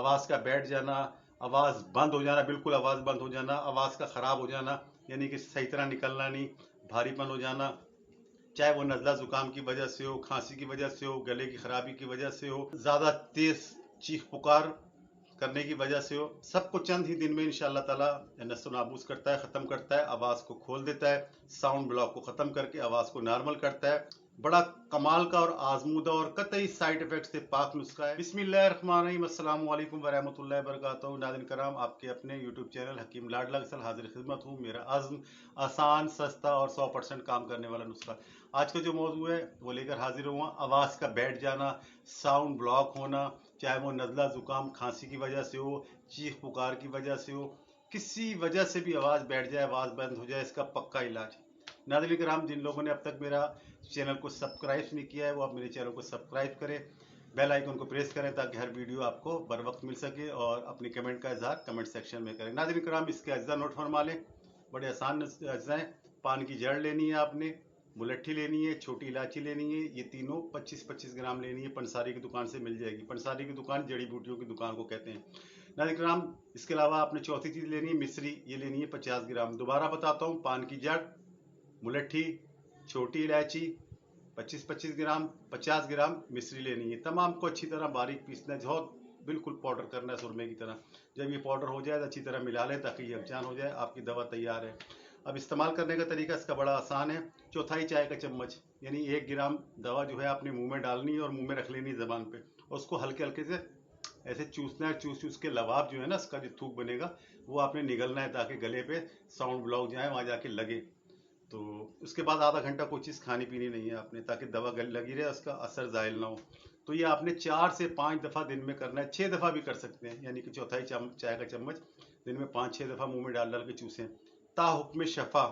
आवाज़ का बैठ जाना, आवाज़ बंद हो जाना, बिल्कुल आवाज़ बंद हो जाना, आवाज़ का ख़राब हो जाना, यानी कि सही तरह निकलना नहीं, भारीपन हो जाना, चाहे वो नज़ला ज़ुकाम की वजह से हो, खांसी की वजह से हो, गले की खराबी की वजह से हो, ज़्यादा तेज़ चीख पुकार करने की वजह से हो, सबको चंद ही दिन में इंशाअल्लाह ताला नस्ल नाबूस करता है, ख़त्म करता है, आवाज़ को खोल देता है, साउंड ब्लॉक को ख़त्म करके आवाज़ को नॉर्मल करता है। बड़ा कमाल का और आजमूदा और कतई साइड इफेक्ट से पाक नुस्खा है। बिस्मिल्लाहिर्रहमानिर्रहीम, अस्सलाम वालेकुम वरहमतुल्लाहि वबरकातुहू। नाज़रीन कराम, आपके अपने यूट्यूब चैनल हकीम लाडला के साथ हाजिर खिदमत हूँ। मेरा अज़्म आसान, सस्ता और 100% काम करने वाला नुस्खा। आज का जो मौजू है वो लेकर हाजिर हुआ। आवाज़ का बैठ जाना, साउंड ब्लॉक होना, चाहे वो नज़ला ज़ुकाम खांसी की वजह से हो, चीख पुकार की वजह से हो, किसी वजह से भी आवाज़ बैठ जाए, आवाज़ बंद हो जाए, इसका पक्का इलाज। नाज़रीन कराम, जिन लोगों ने अब तक मेरा चैनल को सब्सक्राइब नहीं किया है वो आप मेरे चैनल को सब्सक्राइब करें, बेल आइकन को प्रेस करें ताकि हर वीडियो आपको बर वक्त मिल सके, और अपनी कमेंट का इजहार कमेंट सेक्शन में करें। नाज़रीन कराम, इसके अज्जा नोट फरमा लें, बड़े आसान अज्जा हैं। पान की जड़ लेनी है आपने, मुलट्ठी लेनी है, छोटी इलायची लेनी है, ये तीनों 25-25 ग्राम लेनी है। पंसारी की दुकान से मिल जाएगी। पंसारी की दुकान जड़ी बूटियों की दुकान को कहते हैं। नाज़रीन कराम, इसके अलावा आपने चौथी चीज़ लेनी है मिश्री, ये लेनी है 50 ग्राम। दोबारा बताता हूँ, पान की जड़, मुलट्ठी, छोटी इलायची 25-25 ग्राम, 50 ग्राम मिश्री लेनी है। तमाम को अच्छी तरह बारीक पीसना है, बहुत बिल्कुल पाउडर करना है सुरमे की तरह। जब ये पाउडर हो जाए तो अच्छी तरह मिला लें ताकि ये यकजान हो जाए, आपकी दवा तैयार है। अब इस्तेमाल करने का तरीका इसका बड़ा आसान है। चौथाई चाय का चम्मच यानी 1 ग्राम दवा जो है आपने मुंह में डालनी है और मुंह में रख लेनी है ज़बान पे, और उसको हल्के हल्के से ऐसे चूसना है। चूस चूस के लबाब जो है ना, इसका जो थूक बनेगा वो आपने निगलना है ताकि गले पे साउंड ब्लॉक जाए, वहाँ जाके लगे। तो उसके बाद आधा घंटा कोई चीज़ खानी पीनी नहीं है आपने, ताकि दवा लगी रहे, उसका असर ज़ायल ना हो। तो ये आपने 4 से 5 दफ़ा दिन में करना है, 6 दफ़ा भी कर सकते हैं, यानी कि चौथाई चाय का चम्मच दिन में 5-6 दफ़ा मुंह में डाल डाल के चूसें। ता हुक्म शफा,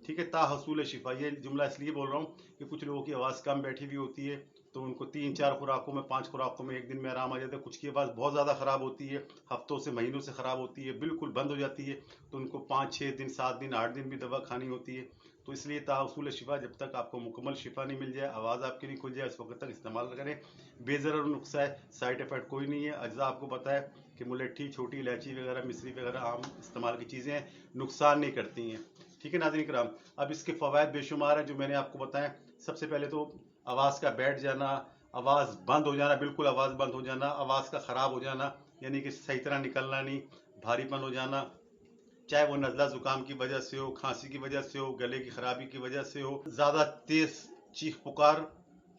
ठीक है, ता हसूल शिफा। ये जुमला इसलिए बोल रहा हूँ कि कुछ लोगों की आवाज़ कम बैठी हुई होती है, तो उनको 3-4 खुराकों में, 5 खुराकों में एक दिन में आराम आ जाता है। कुछ की आवाज़ बहुत ज़्यादा ख़राब होती है, हफ्तों से महीनों से ख़राब होती है, बिल्कुल बंद हो जाती है, तो उनको 5-6 दिन, 7 दिन, 8 दिन भी दवा खानी होती है। तो इसलिए ताउसूल शिफा, जब तक आपको मुकम्मल शिफा नहीं मिल जाए, आवाज़ आपकी नहीं खुल जाए, इस वक्त तक इस्तेमाल करें। बेज़रर नुस्खा है, साइड इफेक्ट कोई नहीं है। अज्जा आपको पता है कि मुलट्ठी, छोटी इलायची वगैरह, मिश्री वगैरह आम इस्तेमाल की चीज़ें हैं, नुकसान नहीं करती हैं। ठीक है नाज़रीन कराम, अब इसके फ़वाइद बेशुमार हैं जो मैंने आपको बताएं। सबसे पहले तो आवाज़ का बैठ जाना, आवाज़ बंद हो जाना, बिल्कुल आवाज़ बंद हो जाना, आवाज़ का ख़राब हो जाना, यानी कि सही तरह निकलना नहीं, भारीपन हो जाना, चाहे वो नज़ला ज़ुकाम की वजह से हो, खांसी की वजह से हो, गले की खराबी की वजह से हो, ज़्यादा तेज़ चीख पुकार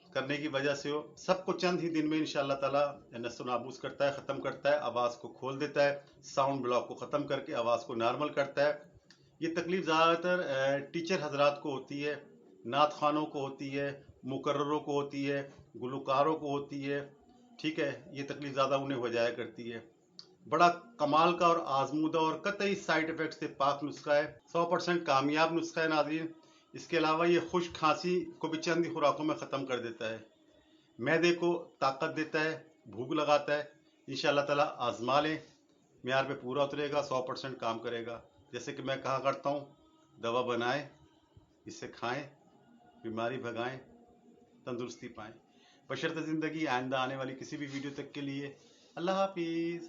करने की वजह से हो, सबको चंद ही दिन में इंशाअल्लाह ताला नस्ल नाबूस करता है, ख़त्म करता है, आवाज़ को खोल देता है, साउंड ब्लॉक को ख़त्म करके आवाज़ को नॉर्मल करता है। ये तकलीफ ज़्यादातर टीचर हजरात को होती है, नात खानों को होती है, मुकर्ररों को होती है, गुलकारों को होती है। ठीक है, ये तकलीफ ज़्यादा उन्हें हो जाया करती है। बड़ा कमाल का और आजमूदा और कतई साइड इफेक्ट से पाक नुस्खा है, 100% कामयाब नुस्खा है नाज़रीन। इसके अलावा ये खुश खांसी को भी चंद ही खुराकों में ख़त्म कर देता है, मैदे को ताकत देता है, भूख लगाता है। इंशाअल्लाह ताला आजमा लें, म्यार पे पूरा उतरेगा, 100% काम करेगा। जैसे कि मैं कहा करता हूँ, दवा बनाएं, इसे खाएं, बीमारी भगाएं, तंदुरुस्ती पाएं। बशर्ते ज़िंदगी, आइंदा आने वाली किसी भी वीडियो तक के लिए अल्लाह हाफिज़।